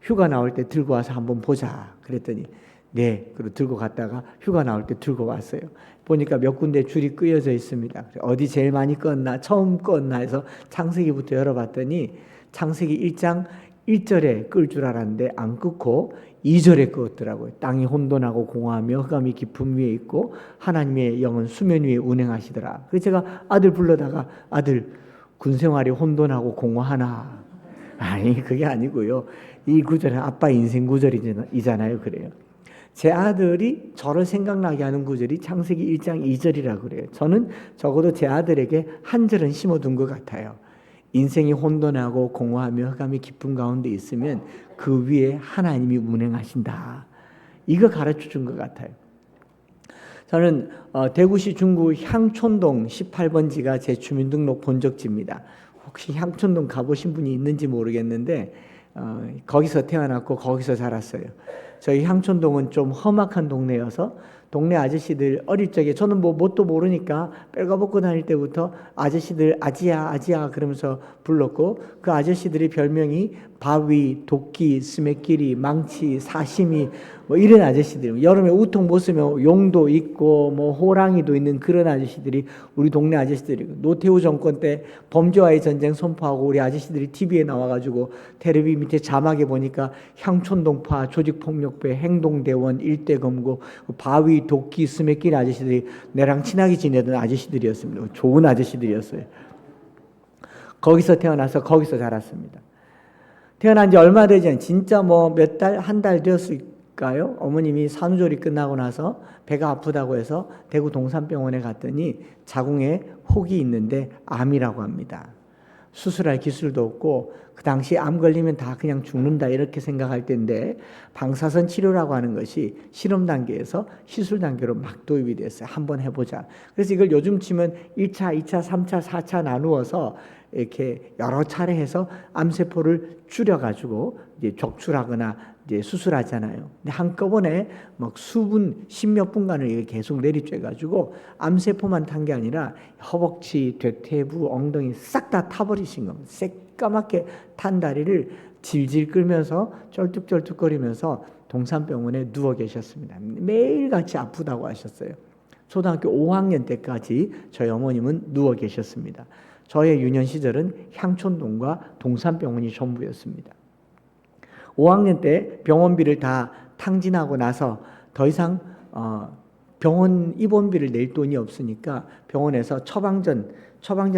휴가 나올 때 들고 와서 한번 보자. 그랬더니 네, 그리고 들고 갔다가 휴가 나올 때 들고 왔어요. 보니까 몇 군데 줄이 끄어져 있습니다. 어디 제일 많이 껐나, 처음 껐나 해서 창세기부터 열어봤더니 창세기 1장 1절에 끌 줄 알았는데 안 끊고 2절에 끄었더라고요. 땅이 혼돈하고 공허하며 흑암이 깊음 위에 있고 하나님의 영은 수면 위에 운행하시더라. 그래서 제가 아들 불러다가, 아들, 군생활이 혼돈하고 공허하나? 아니, 그게 아니고요. 이 구절은 아빠 인생 구절이잖아요. 그래요. 제 아들이 저를 생각나게 하는 구절이 창세기 1장 2절이라 그래요. 저는 적어도 제 아들에게 한 절은 심어둔 것 같아요. 인생이 혼돈하고 공허하며 흑암이 깊은 가운데 있으면 그 위에 하나님이 운행하신다. 이거 가르쳐 준 것 같아요. 저는 대구시 중구 향촌동 18번지가 제 주민등록 본적지입니다. 혹시 향촌동 가보신 분이 있는지 모르겠는데 거기서 태어났고 거기서 자랐어요. 저희 향촌동은 좀 험악한 동네여서 동네 아저씨들 어릴 적에, 저는 뭣도 모르니까 빨가벗고 다닐 때부터 아저씨들 아지야 아지야 그러면서 불렀고, 그 아저씨들의 별명이 바위, 도끼, 스매끼리, 망치, 사시미 이런 아저씨들, 여름에 우통 벗으면 용도 있고 호랑이도 있는 그런 아저씨들이 우리 동네 아저씨들이고, 노태우 정권 때 범죄와의 전쟁 선포하고 우리 아저씨들이 TV에 나와가지고 테레비 밑에 자막에 보니까 향촌동파, 조직폭력배, 행동대원, 일대검고, 바위, 도끼, 스매끼리 아저씨들이 내랑 친하게 지내던 아저씨들이었습니다. 좋은 아저씨들이었어요. 거기서 태어나서 거기서 자랐습니다. 태어난 지 얼마 되지 않, 진짜 몇 달, 한 달 되었을까요? 어머님이 산후조리 끝나고 나서 배가 아프다고 해서 대구 동산병원에 갔더니 자궁에 혹이 있는데 암이라고 합니다. 수술할 기술도 없고 그 당시 암 걸리면 다 그냥 죽는다 이렇게 생각할 때인데, 방사선 치료라고 하는 것이 실험 단계에서 시술 단계로 막 도입이 됐어요. 한번 해보자. 그래서 이걸 요즘 치면 1차, 2차, 3차, 4차 나누어서 이렇게 여러 차례 해서 암세포를 줄여가지고 이제 적출하거나 이제 수술하잖아요. 근데 한꺼번에 수분, 십몇 분간을 이게 계속 내리쬐가지고 암세포만 탄 게 아니라 허벅지, 대퇴부, 엉덩이 싹 다 타버리신 겁니다. 새까맣게 탄 다리를 질질 끌면서 쩔뚝쩔뚝거리면서 동산병원에 누워 계셨습니다. 매일같이 아프다고 하셨어요. 초등학교 5학년 때까지 저희 어머님은 누워 계셨습니다. 저의 유년 시절은 향촌동과 동산병원이 전부였습니다. 5학년 때 병원비를 다 탕진하고 나서 더 이상 병원 입원비를 낼 돈이 없으니까 병원에서 처방전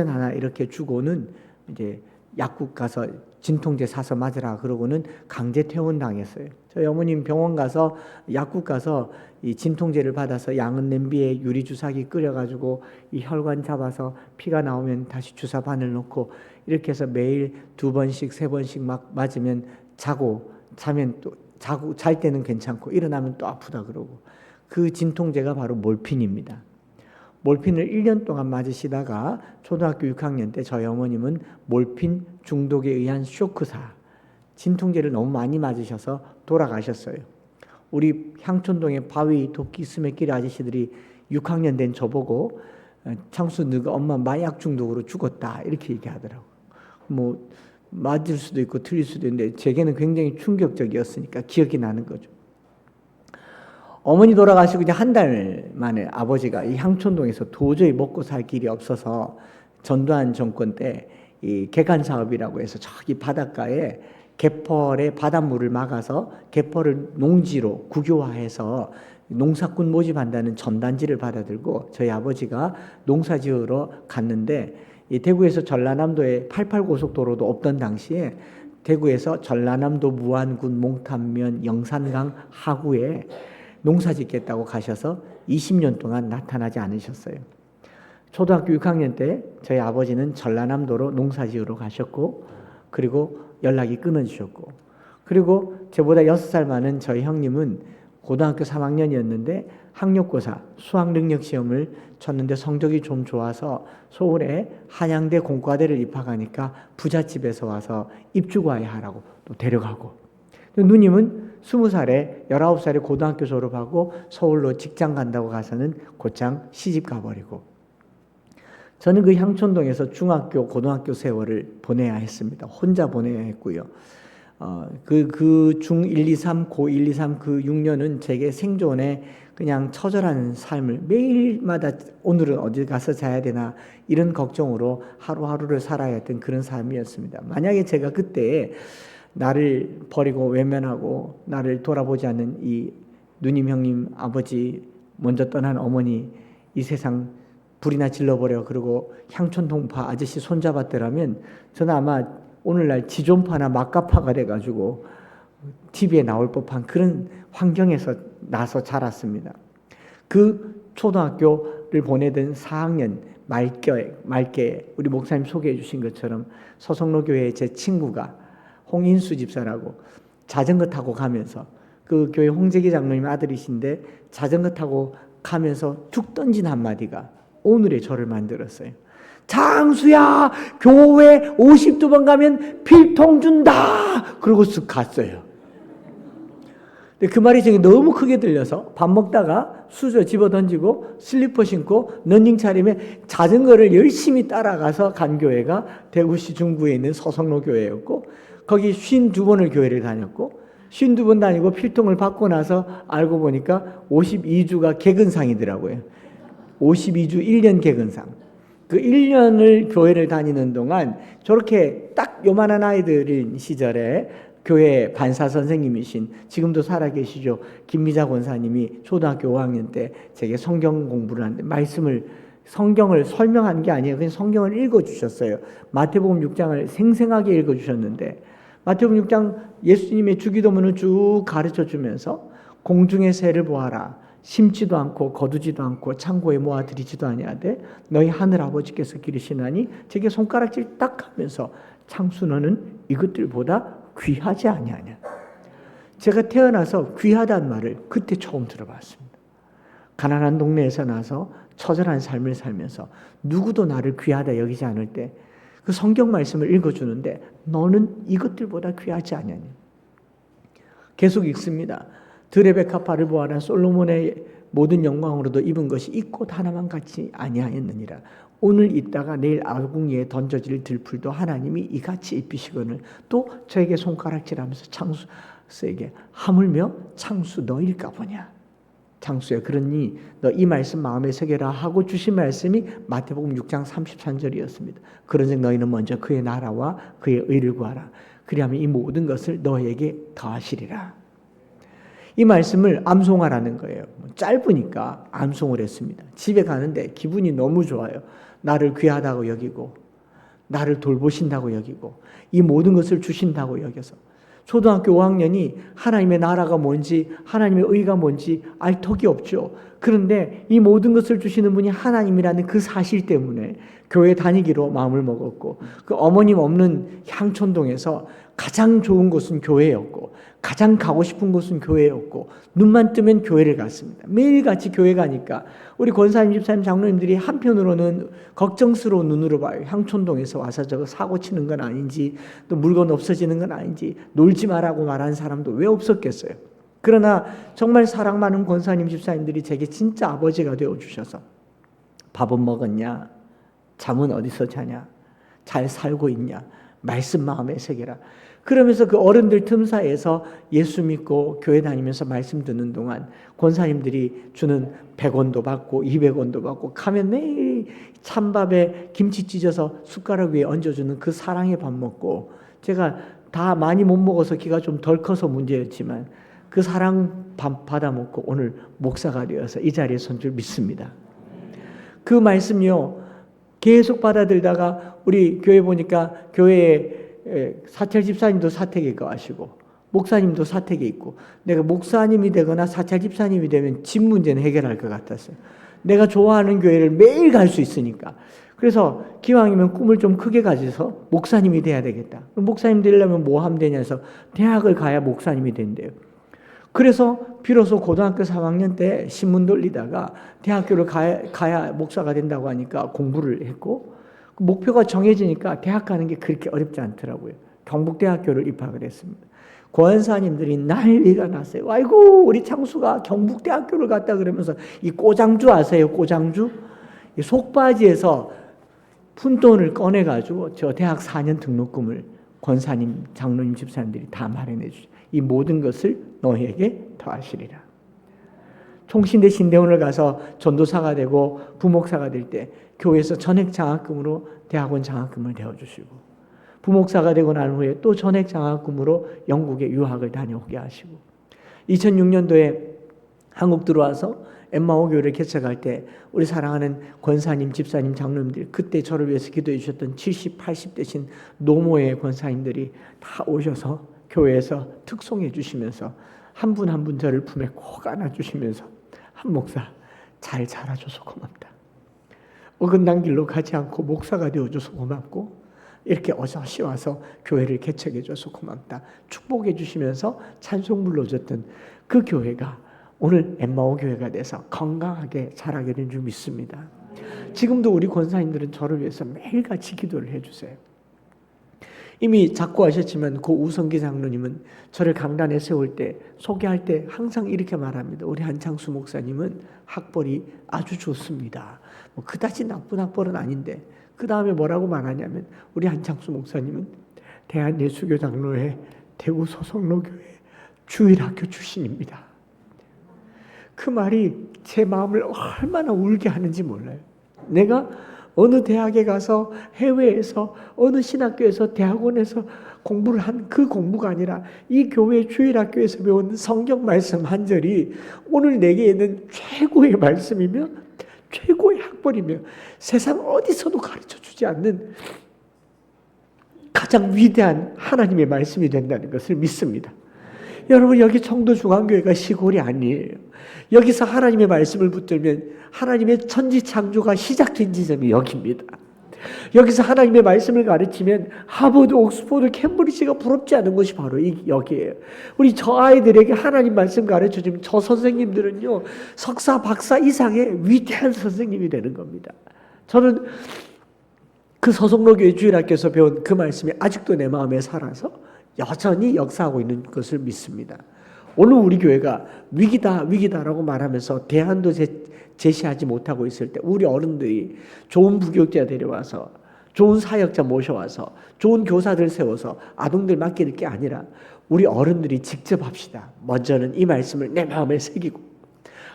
하나 이렇게 주고는 이제 약국 가서 진통제 사서 맞으라 그러고는 강제 퇴원당했어요. 저희 어머님 병원 가서, 약국 가서 이 진통제를 받아서 양은 냄비에 유리 주사기 끓여가지고 이 혈관 잡아서 피가 나오면 다시 주사 바늘 넣고 이렇게 해서 매일 2번씩 3번씩 막 맞으면 자면 또 잘 때는 괜찮고 일어나면 또 아프다 그러고, 그 진통제가 바로 몰핀입니다. 몰핀을 1년 동안 맞으시다가 초등학교 6학년 때 저희 어머님은 몰핀 중독에 의한 쇼크사, 진통제를 너무 많이 맞으셔서 돌아가셨어요. 우리 향촌동의 바위, 도끼, 스매끼리 아저씨들이 6학년 된 저보고 창수 너가 엄마 마약 중독으로 죽었다 이렇게 얘기하더라고요. 맞을 수도 있고 틀릴 수도 있는데 제게는 굉장히 충격적이었으니까 기억이 나는 거죠. 어머니 돌아가시고 이제 한 달 만에 아버지가 이 향촌동에서 도저히 먹고 살 길이 없어서 전두환 정권 때 이 개간 사업이라고 해서 저기 바닷가에 개펄의 바닷물을 막아서 개펄을 농지로 국유화해서 농사꾼 모집한다는 전단지를 받아들고 저희 아버지가 농사지으러 갔는데, 이 대구에서 전라남도에 88고속도로도 없던 당시에 대구에서 전라남도 무안군 몽탄면 영산강 하구에 농사 짓겠다고 가셔서 20년 동안 나타나지 않으셨어요. 초등학교 6학년 때 저희 아버지는 전라남도로 농사 지으러 가셨고, 그리고 연락이 끊어지셨고, 그리고 저보다 6살 많은 저희 형님은 고등학교 3학년이었는데 학력고사 수학 능력 시험을 쳤는데 성적이 좀 좋아서 서울에 한양대 공과대를 입학하니까 부잣집에서 와서 입주과에 하라고 또 데려가고, 누님은 20살에 19살에 고등학교 졸업하고 서울로 직장 간다고 가서는 곧장 시집 가버리고, 저는 그 향촌동에서 중학교 고등학교 세월을 보내야 했습니다. 혼자 보내야 했고요. 중 1, 2, 3, 고 1, 2, 3 그 6년은 제게 생존에 그냥 처절한 삶을 매일마다 오늘은 어디 가서 자야 되나 이런 걱정으로 하루하루를 살아야 했던 그런 삶이었습니다. 만약에 제가 그때 나를 버리고 외면하고 나를 돌아보지 않는 이 누님, 형님, 아버지, 먼저 떠난 어머니, 이 세상 불이나 질러버려 그리고 향촌동파 아저씨 손잡았더라면 저는 아마 오늘날 지존파나 막가파가 돼가지고 TV에 나올 법한 그런 환경에서 나서 자랐습니다. 그 초등학교를 보내던 4학년 말께 우리 목사님 소개해 주신 것처럼 서성로 교회의 제 친구가 홍인수 집사라고 자전거 타고 가면서, 그 교회 홍재기 장로님 아들이신데 자전거 타고 가면서 툭 던진 한마디가 오늘의 저를 만들었어요. 장수야, 교회 52번 가면 필통 준다. 그러고 쓱 갔어요. 근데 그 말이 저게 너무 크게 들려서 밥 먹다가 수저 집어 던지고 슬리퍼 신고 런닝 차림에 자전거를 열심히 따라가서 간 교회가 대구시 중구에 있는 서성로 교회였고, 거기 52번을 교회를 다녔고 52번 다니고 필통을 받고 나서 알고 보니까 52주가 개근상이더라고요. 52주 1년 개근상. 그 1년을 교회를 다니는 동안 저렇게 딱 요만한 아이들인 시절에 교회 반사 선생님이신, 지금도 살아계시죠, 김미자 권사님이 초등학교 5학년 때 제게 성경 공부를 하는데 성경을 설명한 게 아니에요. 그냥 성경을 읽어주셨어요. 마태복음 6장을 생생하게 읽어주셨는데, 마태복음 6장 예수님의 주기도문을 쭉 가르쳐주면서 공중의 새를 보아라. 심지도 않고 거두지도 않고 창고에 모아들이지도 아니하되 너희 하늘 아버지께서 기르시나니 제게 손가락질 딱 하면서 창수 너는 이것들보다 귀하지 아니하냐. 제가 태어나서 귀하다는 말을 그때 처음 들어봤습니다. 가난한 동네에서 나서 처절한 삶을 살면서 누구도 나를 귀하다 여기지 않을 때 그 성경 말씀을 읽어주는데 너는 이것들보다 귀하지 아니하냐. 계속 읽습니다. 들의 백합화를 보아라. 솔로몬의 모든 영광으로도 입은 것이 이 꽃 하나만 같이 아니하였느니라. 오늘 있다가 내일 아궁이에 던져질 들풀도 하나님이 이같이 입히시거늘 또 저에게 손가락질하면서 창수에게 하물며 창수 너일까 보냐. 창수야, 그러니 너 이 말씀 마음에 새겨라 하고 주신 말씀이 마태복음 6장 33절이었습니다. 그런즉 너희는 먼저 그의 나라와 그의 의를 구하라. 그리하면 이 모든 것을 너에게 더하시리라. 이 말씀을 암송하라는 거예요. 짧으니까 암송을 했습니다. 집에 가는데 기분이 너무 좋아요. 나를 귀하다고 여기고 나를 돌보신다고 여기고 이 모든 것을 주신다고 여겨서 초등학교 5학년이 하나님의 나라가 뭔지 하나님의 의가 뭔지 알 턱이 없죠. 그런데 이 모든 것을 주시는 분이 하나님이라는 그 사실 때문에 교회 다니기로 마음을 먹었고, 그 어머님 없는 향촌동에서 가장 좋은 곳은 교회였고 가장 가고 싶은 곳은 교회였고 눈만 뜨면 교회를 갔습니다. 매일같이 교회 가니까 우리 권사님, 집사님, 장로님들이 한편으로는 걱정스러운 눈으로 봐요. 향촌동에서 와서 저거 사고 치는 건 아닌지 또 물건 없어지는 건 아닌지 놀지 말라고 말하는 사람도 왜 없었겠어요. 그러나 정말 사랑 많은 권사님, 집사님들이 제게 진짜 아버지가 되어주셔서 밥은 먹었냐? 잠은 어디서 자냐? 잘 살고 있냐? 말씀 마음에 새겨라. 그러면서 그 어른들 틈 사이에서 예수 믿고 교회 다니면서 말씀 듣는 동안 권사님들이 주는 100원도 받고 200원도 받고 가면 매일 찬밥에 김치 찢어서 숟가락 위에 얹어주는 그 사랑의 밥 먹고, 제가 다 많이 못 먹어서 키가 좀 덜 커서 문제였지만 그 사랑 밥 받아 먹고 오늘 목사가 되어서 이 자리에 선 줄 믿습니다. 그 말씀이요 계속 받아들다가 우리 교회 보니까 교회에 사찰 집사님도 사택에 가시고 목사님도 사택에 있고, 내가 목사님이 되거나 사찰 집사님이 되면 집 문제는 해결할 것 같았어요. 내가 좋아하는 교회를 매일 갈 수 있으니까. 그래서 기왕이면 꿈을 좀 크게 가져서 목사님이 돼야 되겠다. 목사님 되려면 뭐 하면 되냐 해서 대학을 가야 목사님이 된대요. 그래서 비로소 고등학교 3학년 때 신문 돌리다가 대학교를 가야 목사가 된다고 하니까 공부를 했고, 목표가 정해지니까 대학 가는 게 그렇게 어렵지 않더라고요. 경북대학교를 입학을 했습니다. 권사님들이 난리가 났어요. 아이고, 우리 창수가 경북대학교를 갔다 그러면서, 이 꼬장주 아세요? 꼬장주? 이 속바지에서 푼돈을 꺼내가지고 저 대학 4년 등록금을 권사님, 장로님, 집사님들이 다 마련해 주죠. 이 모든 것을 너희에게 더하시리라. 총신대 신대원을 가서 전도사가 되고 부목사가 될 때 교회에서 전액 장학금으로 대학원 장학금을 대어주시고, 부목사가 되고 난 후에 또 전액 장학금으로 영국에 유학을 다녀오게 하시고, 2006년도에 한국 들어와서 엠마오 교회를 개척할 때 우리 사랑하는 권사님, 집사님, 장로님들, 그때 저를 위해서 기도해 주셨던 70, 80 되신 노모의 권사님들이 다 오셔서 교회에서 특송해 주시면서 한 분 한 분 저를 품에 꼭 안아주시면서, 한 목사 잘 자라줘서 고맙다, 어긋난 길로 가지 않고 목사가 되어줘서 고맙고, 이렇게 어서시 와서 교회를 개척해줘서 고맙다 축복해 주시면서 찬송 불러줬던 그 교회가 오늘 엠마오 교회가 돼서 건강하게 자라게 된 줄 믿습니다. 지금도 우리 권사님들은 저를 위해서 매일같이 기도를 해주세요. 이미 작고하셨지만 고 우성기 장로님은 저를 강단에 세울 때, 소개할 때 항상 이렇게 말합니다. 우리 한창수 목사님은 학벌이 아주 좋습니다. 뭐 그다지 나쁜 학벌은 아닌데, 그 다음에 뭐라고 말하냐면, 우리 한창수 목사님은 대한예수교장로회 대구 소속로교회 주일학교 출신입니다. 그 말이 제 마음을 얼마나 울게 하는지 몰라요. 내가 어느 대학에 가서, 해외에서 어느 신학교에서, 대학원에서 공부를 한 그 공부가 아니라 이 교회 주일학교에서 배운 성경 말씀 한 절이 오늘 내게 있는 최고의 말씀이며 최고의 학벌이며 세상 어디서도 가르쳐주지 않는 가장 위대한 하나님의 말씀이 된다는 것을 믿습니다. 여러분, 여기 청도중앙교회가 시골이 아니에요. 여기서 하나님의 말씀을 붙들면 하나님의 천지창조가 시작된 지점이 여기입니다. 여기서 하나님의 말씀을 가르치면 하버드, 옥스퍼드, 캠브리지가 부럽지 않은 것이 바로 여기에요. 우리 저 아이들에게 하나님 말씀 가르쳐주면 저 선생님들은요, 석사, 박사 이상의 위대한 선생님이 되는 겁니다. 저는 그 서성로교회 주일학교에서 배운 그 말씀이 아직도 내 마음에 살아서 여전히 역사하고 있는 것을 믿습니다. 오늘 우리 교회가 위기다라고 말하면서 대안도 제시하지 못하고 있을 때, 우리 어른들이 좋은 부교육자 데려와서, 좋은 사역자 모셔와서, 좋은 교사들 세워서 아동들 맡길 게 아니라 우리 어른들이 직접 합시다. 먼저는 이 말씀을 내 마음에 새기고,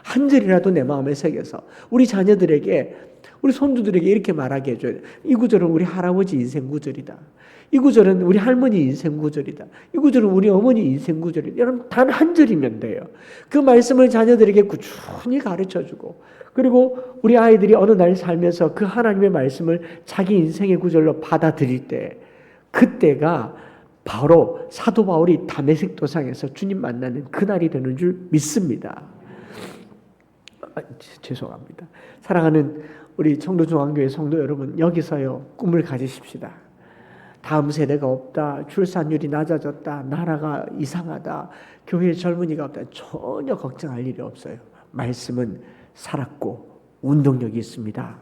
한 절이라도 내 마음에 새겨서 우리 자녀들에게, 우리 손주들에게 이렇게 말하게 해줘야 돼. 이 구절은 우리 할아버지 인생 구절이다. 이 구절은 우리 할머니 인생 구절이다. 이 구절은 우리 어머니 인생 구절이다. 여러분, 단 한 절이면 돼요. 그 말씀을 자녀들에게 꾸준히 가르쳐주고, 그리고 우리 아이들이 어느 날 살면서 그 하나님의 말씀을 자기 인생의 구절로 받아들일 때, 그때가 바로 사도 바울이 다메섹 도상에서 주님 만나는 그날이 되는 줄 믿습니다. 죄송합니다. 사랑하는 우리 청도중앙교회 성도 여러분, 여기서요 꿈을 가지십시다. 다음 세대가 없다, 출산율이 낮아졌다, 나라가 이상하다, 교회에 젊은이가 없다, 전혀 걱정할 일이 없어요. 말씀은 살았고 운동력이 있습니다.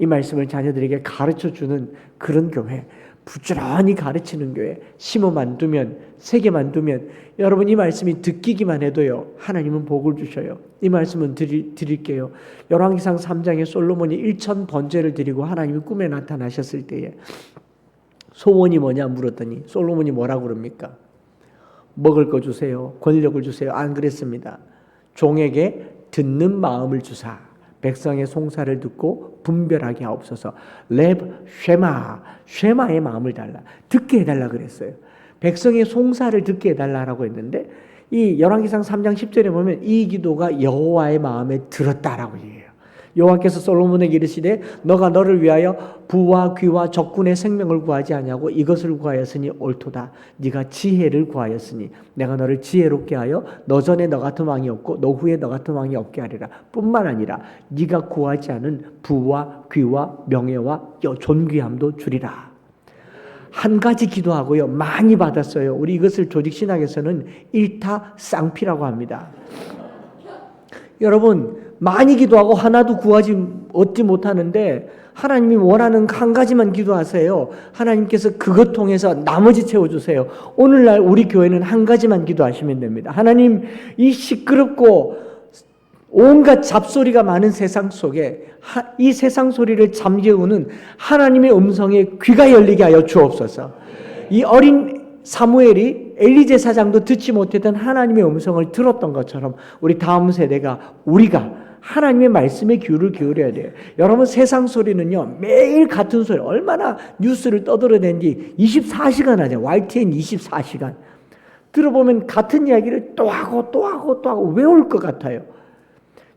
이 말씀을 자녀들에게 가르쳐주는 그런 교회, 부지런히 가르치는 교회, 심어만 두면, 세계만 두면, 여러분 이 말씀이 듣기기만 해도요 하나님은 복을 주셔요. 이 말씀은 드릴게요. 열왕기상 3장에 솔로몬이 1000번제를 드리고 하나님이 꿈에 나타나셨을 때에 소원이 뭐냐 물었더니 솔로몬이 뭐라고 그럽니까? 먹을 거 주세요, 권력을 주세요. 안 그랬습니다. 종에게 듣는 마음을 주사 백성의 송사를 듣고 분별하게 하옵소서. 쉐마의 마음을 달라, 듣게 해달라 그랬어요. 백성의 송사를 듣게 해달라고 했는데, 이 열왕기상 3장 10절에 보면 이 기도가 여호와의 마음에 들었다라고 얘기해요. 여호와께서 솔로몬에게 이르시되 너가 너를 위하여 부와 귀와 적군의 생명을 구하지 아니하고 이것을 구하였으니 옳도다. 네가 지혜를 구하였으니 내가 너를 지혜롭게 하여 너 전에 너 같은 왕이 없고 너 후에 너 같은 왕이 없게 하리라. 뿐만 아니라 네가 구하지 않은 부와 귀와 명예와 존귀함도 주리라. 한 가지 기도하고요 많이 받았어요. 우리 이것을 조직신학에서는 일타쌍피라고 합니다. 여러분 많이 기도하고 하나도 얻지 못하는데 하나님이 원하는 한 가지만 기도하세요. 하나님께서 그것 통해서 나머지 채워주세요. 오늘날 우리 교회는 한 가지만 기도하시면 됩니다. 하나님, 이 시끄럽고 온갖 잡소리가 많은 세상 속에 이 세상 소리를 잠재우는 하나님의 음성에 귀가 열리게 하여 주옵소서. 이 어린 사무엘이 엘리 제사장도 듣지 못했던 하나님의 음성을 들었던 것처럼 우리 다음 세대가 우리가 하나님의 말씀에 귀를 기울여야 돼요. 여러분 세상 소리는요 매일 같은 소리, 얼마나 뉴스를 떠들어댄지 24시간 하죠. YTN 24시간 들어보면 같은 이야기를 또 하고 또 하고 또 하고 외울 것 같아요.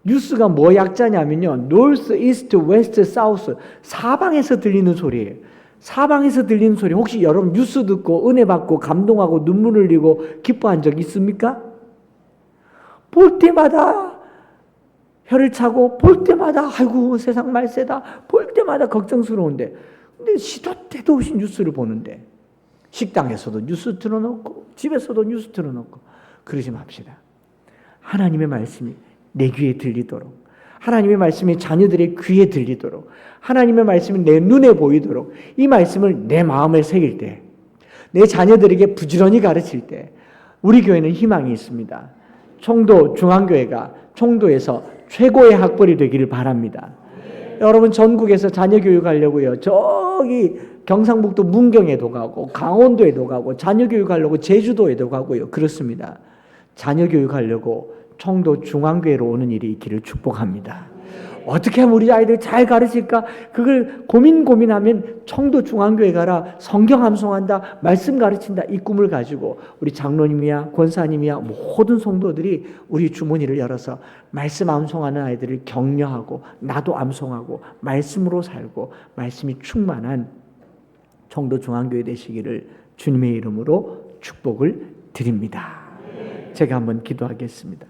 뉴스가 뭐 약자냐면요 North, East, West, South 사방에서 들리는 소리예요. 사방에서 들리는 소리. 혹시 여러분 뉴스 듣고 은혜 받고 감동하고 눈물 흘리고 기뻐한 적 있습니까? 볼 때마다 혀를 차고 볼 때마다 아이고 세상 말세다 볼 때마다 걱정스러운데 근데 시도 때도 없이 뉴스를 보는데 식당에서도 뉴스 틀어놓고 집에서도 뉴스 틀어놓고 그러지 맙시다. 하나님의 말씀이 내 귀에 들리도록, 하나님의 말씀이 자녀들의 귀에 들리도록, 하나님의 말씀이 내 눈에 보이도록 이 말씀을 내 마음에 새길 때, 내 자녀들에게 부지런히 가르칠 때 우리 교회는 희망이 있습니다. 청도 중앙교회가 청도에서 최고의 학벌이 되기를 바랍니다. 여러분 전국에서 자녀 교육하려고요. 저기 경상북도 문경에도 가고 강원도에도 가고 자녀 교육하려고 제주도에도 가고요. 그렇습니다. 자녀 교육하려고 청도 중앙교회로 오는 일이 있기를 축복합니다. 어떻게 하면 우리 아이들 잘 가르칠까? 그걸 고민하면 청도 중앙교회 가라. 성경 암송한다. 말씀 가르친다. 이 꿈을 가지고 우리 장로님이야 권사님이야 모든 성도들이 우리 주머니를 열어서 말씀 암송하는 아이들을 격려하고 나도 암송하고 말씀으로 살고 말씀이 충만한 청도 중앙교회 되시기를 주님의 이름으로 축복을 드립니다. 제가 한번 기도하겠습니다.